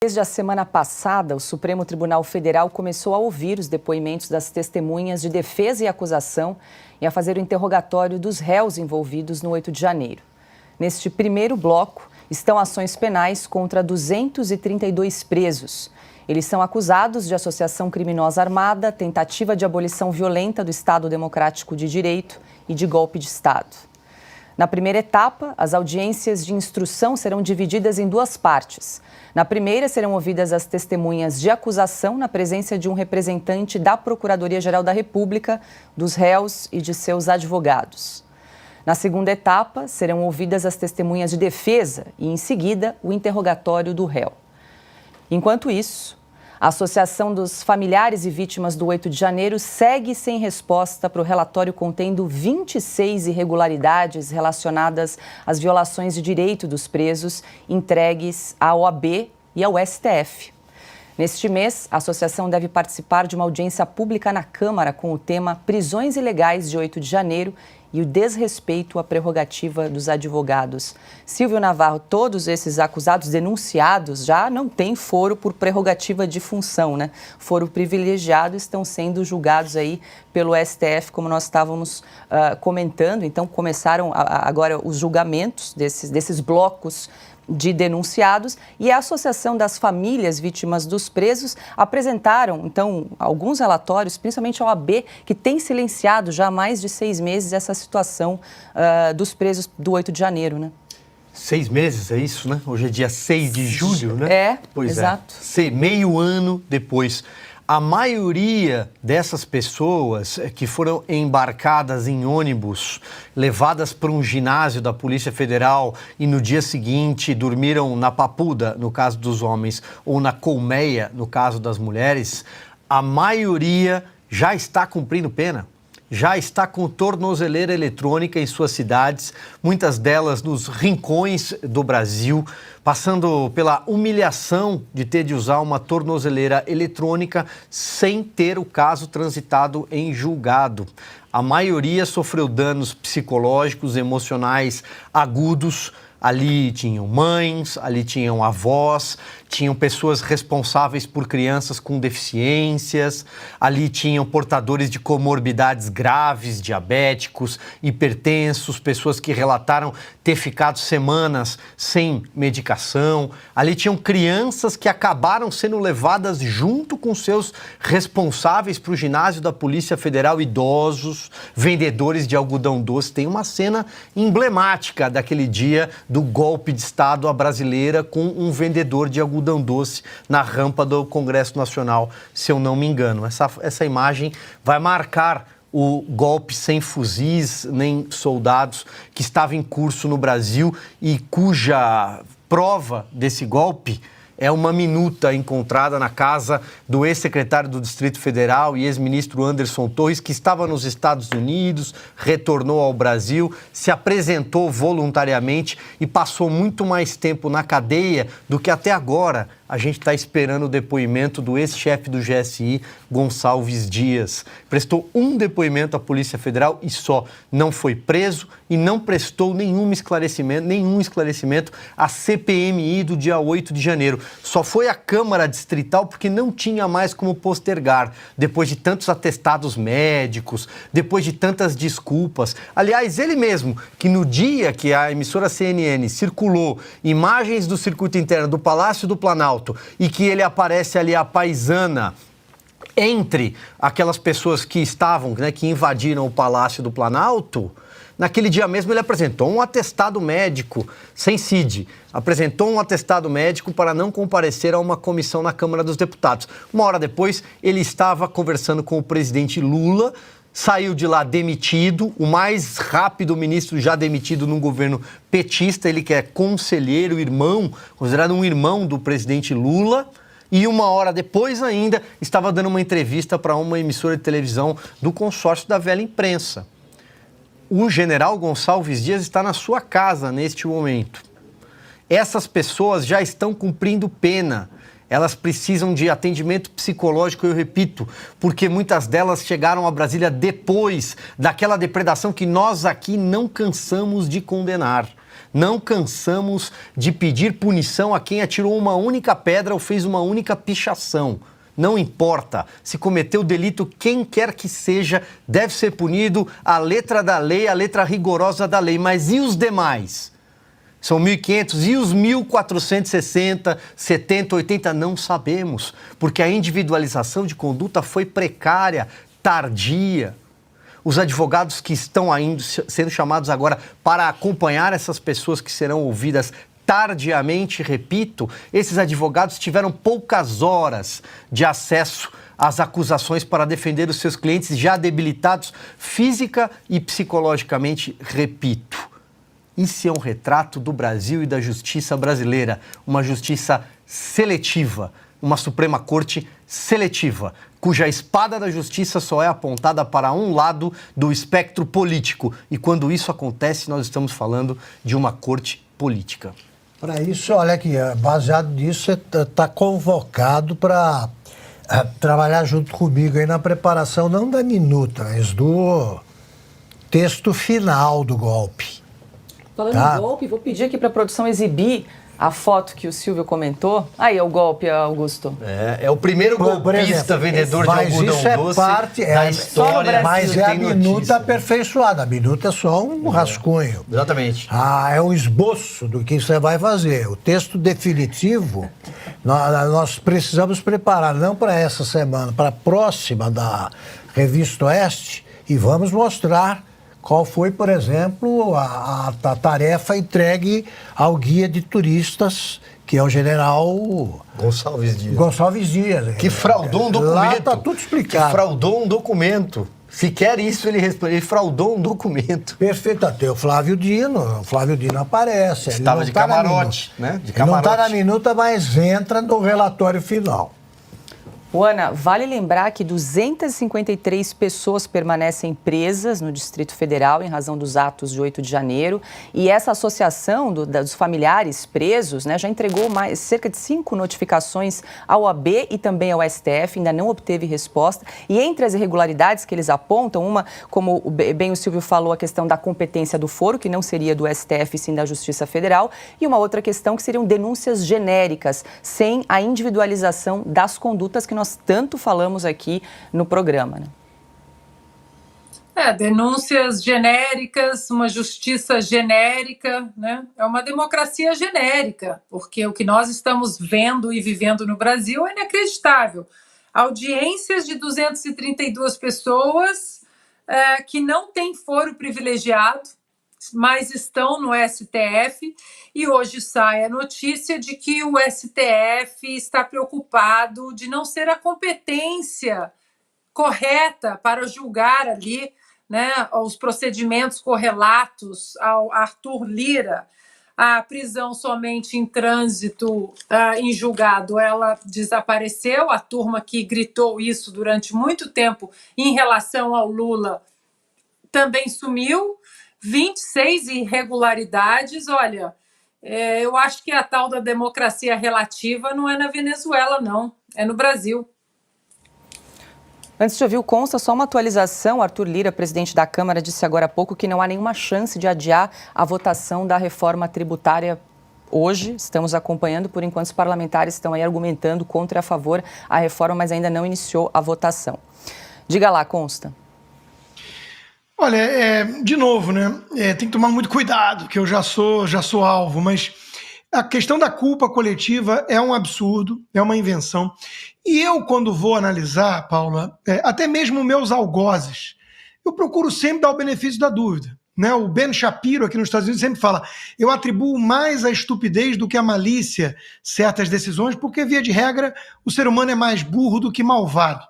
Desde a semana passada, o Supremo Tribunal Federal começou a ouvir os depoimentos das testemunhas de defesa e acusação e a fazer o interrogatório dos réus envolvidos no 8 de janeiro. Neste primeiro bloco, estão ações penais contra 232 presos. Eles são acusados de associação criminosa armada, tentativa de abolição violenta do Estado Democrático de Direito e de golpe de Estado. Na primeira etapa, as audiências de instrução serão divididas em duas partes. Na primeira, serão ouvidas as testemunhas de acusação na presença de um representante da Procuradoria-Geral da República, dos réus e de seus advogados. Na segunda etapa, serão ouvidas as testemunhas de defesa e, em seguida, o interrogatório do réu. Enquanto isso, a Associação dos Familiares e Vítimas do 8 de janeiro segue sem resposta para o relatório contendo 26 irregularidades relacionadas às violações de direito dos presos entregues à OAB e ao STF. Neste mês, a associação deve participar de uma audiência pública na Câmara com o tema Prisões Ilegais de 8 de janeiro e o desrespeito à prerrogativa dos advogados. Silvio Navarro, todos esses acusados denunciados já não têm foro por prerrogativa de função, né? Foro privilegiado, estão sendo julgados aí pelo STF, como nós estávamos comentando. Então, começaram agora os julgamentos desses blocos de denunciados, e a Associação das Famílias Vítimas dos Presos apresentaram, então, alguns relatórios, principalmente a OAB, que tem silenciado já há mais de 6 meses essa situação dos presos do 8 de janeiro, né? 6 meses, é isso, né? Hoje é dia 6 de julho, né? É, pois exato. Meio ano depois. A maioria dessas pessoas que foram embarcadas em ônibus, levadas para um ginásio da Polícia Federal e no dia seguinte dormiram na Papuda, no caso dos homens, ou na Colmeia, no caso das mulheres, a maioria já está cumprindo pena. Já está com tornozeleira eletrônica em suas cidades, muitas delas nos rincões do Brasil, passando pela humilhação de ter de usar uma tornozeleira eletrônica sem ter o caso transitado em julgado. A maioria sofreu danos psicológicos, emocionais agudos. Ali tinham mães, ali tinham avós, tinham pessoas responsáveis por crianças com deficiências, ali tinham portadores de comorbidades graves, diabéticos, hipertensos, pessoas que relataram ter ficado semanas sem medicação, ali tinham crianças que acabaram sendo levadas junto com seus responsáveis para o ginásio da Polícia Federal, idosos, vendedores de algodão doce. Tem uma cena emblemática daquele dia do golpe de Estado à brasileira com um vendedor de algodão doce na rampa do Congresso Nacional, se eu não me engano. Essa imagem vai marcar o golpe sem fuzis nem soldados que estava em curso no Brasil e cuja prova desse golpe é uma minuta encontrada na casa do ex-secretário do Distrito Federal e ex-ministro Anderson Torres, que estava nos Estados Unidos, retornou ao Brasil, se apresentou voluntariamente e passou muito mais tempo na cadeia do que até agora. A gente está esperando o depoimento do ex-chefe do GSI, Gonçalves Dias. Prestou um depoimento à Polícia Federal e só. Não foi preso e não prestou nenhum esclarecimento à CPMI do dia 8 de janeiro. Só foi à Câmara Distrital porque não tinha mais como postergar, depois de tantos atestados médicos, depois de tantas desculpas. Aliás, ele mesmo, que no dia que a emissora CNN circulou imagens do circuito interno do Palácio do Planalto e que ele aparece ali à paisana entre aquelas pessoas que estavam, né, que invadiram o Palácio do Planalto, naquele dia mesmo ele apresentou um atestado médico sem CID, apresentou um atestado médico para não comparecer a uma comissão na Câmara dos Deputados. Uma hora depois, ele estava conversando com o presidente Lula, saiu de lá demitido, o mais rápido ministro já demitido num governo petista, ele que é conselheiro, irmão, considerado um irmão do presidente Lula, e uma hora depois ainda estava dando uma entrevista para uma emissora de televisão do consórcio da velha imprensa. O general Gonçalves Dias está na sua casa neste momento. Essas pessoas já estão cumprindo pena. Elas precisam de atendimento psicológico, eu repito, porque muitas delas chegaram a Brasília depois daquela depredação que nós aqui não cansamos de condenar. Não cansamos de pedir punição a quem atirou uma única pedra ou fez uma única pichação. Não importa se cometeu delito, quem quer que seja, deve ser punido à letra da lei, à letra rigorosa da lei. Mas e os demais? São 1.500 e os 1.460, 70, 80? Não sabemos, porque a individualização de conduta foi precária, tardia. Os advogados que estão ainda sendo chamados agora para acompanhar essas pessoas que serão ouvidas tardiamente, repito, esses advogados tiveram poucas horas de acesso às acusações para defender os seus clientes já debilitados física e psicologicamente, repito. Isso é um retrato do Brasil e da justiça brasileira, uma justiça seletiva, uma Suprema Corte seletiva, cuja espada da justiça só é apontada para um lado do espectro político. E quando isso acontece, nós estamos falando de uma corte política. Para isso, olha aqui, baseado nisso, você está convocado para trabalhar junto comigo aí na preparação, não da minuta, mas do texto final do golpe. Falando em golpe, vou pedir aqui para a produção exibir a foto que o Silvio comentou. Aí é o golpe, Augusto. É o primeiro golpista vendedor de algodão doce da história. Mas é a minuta aperfeiçoada. A minuta é só um rascunho. Exatamente. É um esboço do que você vai fazer. O texto definitivo, nós precisamos preparar, não para essa semana, para a próxima da Revista Oeste, e vamos mostrar qual foi, por exemplo, a tarefa entregue ao guia de turistas, que é o general Gonçalves Dias. Que fraudou um documento. Lá está tudo explicado. Que fraudou um documento. Se quer isso, ele responde. Ele fraudou um documento. Perfeito. Até o Flávio Dino aparece. Estava de camarote, né? De camarote. Não está na minuta, mas entra no relatório final. Ana, vale lembrar que 253 pessoas permanecem presas no Distrito Federal em razão dos atos de 8 de janeiro. E essa associação dos familiares presos, né, já entregou cerca de 5 notificações ao OAB e também ao STF, ainda não obteve resposta. E entre as irregularidades que eles apontam, uma, como bem o Silvio falou, a questão da competência do foro, que não seria do STF, sim da Justiça Federal, e uma outra questão que seriam denúncias genéricas, sem a individualização das condutas que nós tanto falamos aqui no programa, né? Denúncias genéricas, uma justiça genérica, né? É uma democracia genérica, porque o que nós estamos vendo e vivendo no Brasil é inacreditável. Audiências de 232 pessoas que não têm foro privilegiado, mas estão no STF, e hoje sai a notícia de que o STF está preocupado de não ser a competência correta para julgar ali, né, os procedimentos correlatos ao Arthur Lira. A prisão somente em trânsito em julgado, ela desapareceu. A turma que gritou isso durante muito tempo em relação ao Lula também sumiu. 26 irregularidades, olha, eu acho que a tal da democracia relativa não é na Venezuela, não, é no Brasil. Antes de ouvir o Consta, só uma atualização. Arthur Lira, presidente da Câmara, disse agora há pouco que não há nenhuma chance de adiar a votação da reforma tributária hoje. Estamos acompanhando, por enquanto os parlamentares estão aí argumentando contra e a favor a reforma, mas ainda não iniciou a votação. Diga lá, Consta. Olha, de novo, né? Tem que tomar muito cuidado, que eu já sou alvo, mas a questão da culpa coletiva é um absurdo, é uma invenção. E eu, quando vou analisar, Paula, até mesmo meus algozes, eu procuro sempre dar o benefício da dúvida. Né? O Ben Shapiro, aqui nos Estados Unidos, sempre fala: eu atribuo mais a estupidez do que a malícia certas decisões, porque, via de regra, o ser humano é mais burro do que malvado.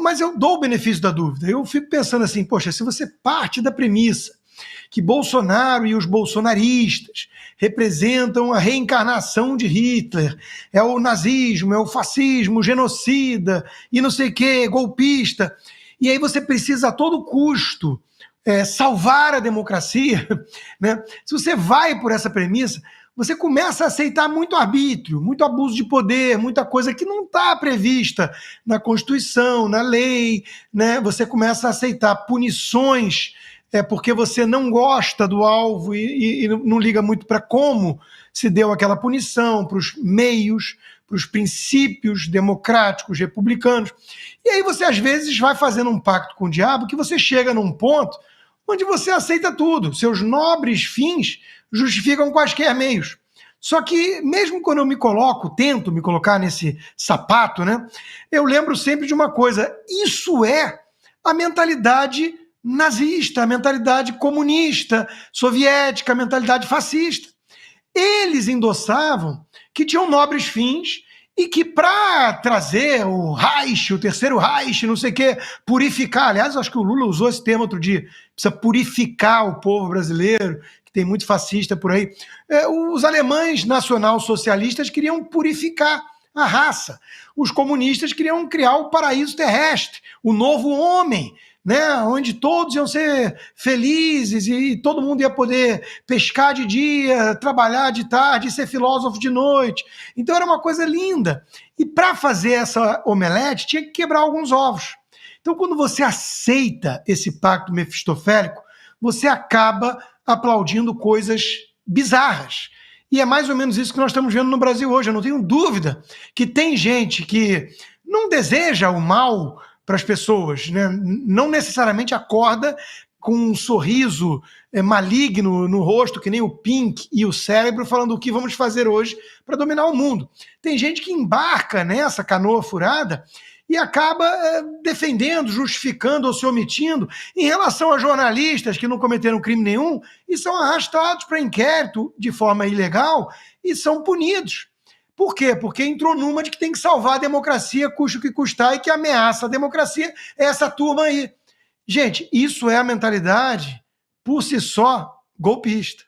Mas eu dou o benefício da dúvida. Eu fico pensando assim, poxa, se você parte da premissa que Bolsonaro e os bolsonaristas representam a reencarnação de Hitler, é o nazismo, é o fascismo, genocida e não sei o quê, golpista, e aí você precisa a todo custo salvar a democracia, né? Se você vai por essa premissa, você começa a aceitar muito arbítrio, muito abuso de poder, muita coisa que não está prevista na Constituição, na lei, né? Você começa a aceitar punições é porque você não gosta do alvo e não liga muito para como se deu aquela punição, para os meios, para os princípios democráticos, republicanos. E aí você, às vezes, vai fazendo um pacto com o diabo que você chega num ponto onde você aceita tudo. Seus nobres fins justificam quaisquer meios. Só que, mesmo quando eu me coloco, tento me colocar nesse sapato, né, eu lembro sempre de uma coisa: isso é a mentalidade nazista, a mentalidade comunista, soviética, a mentalidade fascista. Eles endossavam que tinham nobres fins e que para trazer o Reich, o terceiro Reich, não sei o quê, purificar, aliás, acho que o Lula usou esse termo outro dia, precisa purificar o povo brasileiro, que tem muito fascista por aí. Os alemães nacional-socialistas queriam purificar a raça. Os comunistas queriam criar o paraíso terrestre, o novo homem, né, onde todos iam ser felizes e todo mundo ia poder pescar de dia, trabalhar de tarde e ser filósofo de noite. Então era uma coisa linda. E para fazer essa omelete tinha que quebrar alguns ovos. Então quando você aceita esse pacto mefistofélico, você acaba aplaudindo coisas bizarras. E é mais ou menos isso que nós estamos vendo no Brasil hoje. Eu não tenho dúvida que tem gente que não deseja o mal para as pessoas, né? Não necessariamente acorda com um sorriso maligno no rosto, que nem o Pink e o Cérebro, falando o que vamos fazer hoje para dominar o mundo. Tem gente que embarca nessa canoa furada e acaba defendendo, justificando ou se omitindo em relação a jornalistas que não cometeram crime nenhum e são arrastados para inquérito de forma ilegal e são punidos. Por quê? Porque entrou numa de que tem que salvar a democracia, custe o que custar, e que ameaça a democracia é essa turma aí. Gente, isso é a mentalidade, por si só, golpista.